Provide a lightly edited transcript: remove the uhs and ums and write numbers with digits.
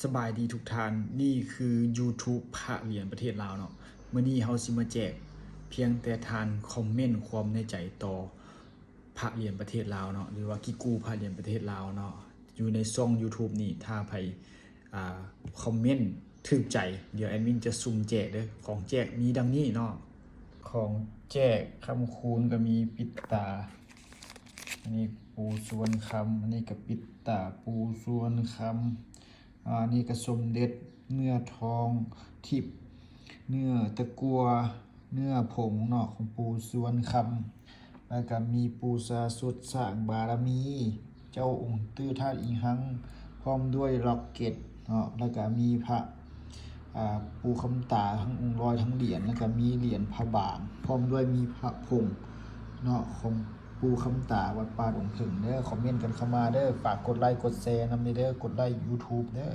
สบายดีทุกท่านนี่คือ YouTube พระเหรียญประเทศลาวเนาะมื้อนี้เฮาสิมาแจกเพียงแต่ทานคอมเมนต์ความในใจต่อพระเหรียญประเทศลาวเนาะหรือว่ากิกูพระเหรียญประเทศลาวเนาะอยู่ในช่อง YouTube นี่ถ้าใครคอมเมนต์ถูกใจเดี๋ยวแอดมินจะสุ่มแจกเด้อของแจกมีดังนี้เนาะของแจกคำคูณก็มีปิดตาอันนี้ปูส่วนคำอันนี้ก็ปิดตาปูส่วนคำนี่ก็สมเด็จเนื้อทองทิพย์เนื้อตะกัวเนื้อผงเนาะของปูส่วนคำแล้วก็มีปูซาสุดสร้างบารมี เจ้าองค์ตื้อธาตุอิหังพร้อมด้วยล็อกเก็ตเนาะแล้วก็มีพระปูคำตาทั้งองค์ลอยทั้งเหรียญแล้วก็มีเหรียญพระบางพร้อมด้วยมีพระผงเนาะของปูคำตาวัดป่าดงผึ่งเด้อคอมเมนต์กันเข้ามาเด้อฝากกดไลค์กดแชร์นำเด้อกดไลค์ YouTube เด้อ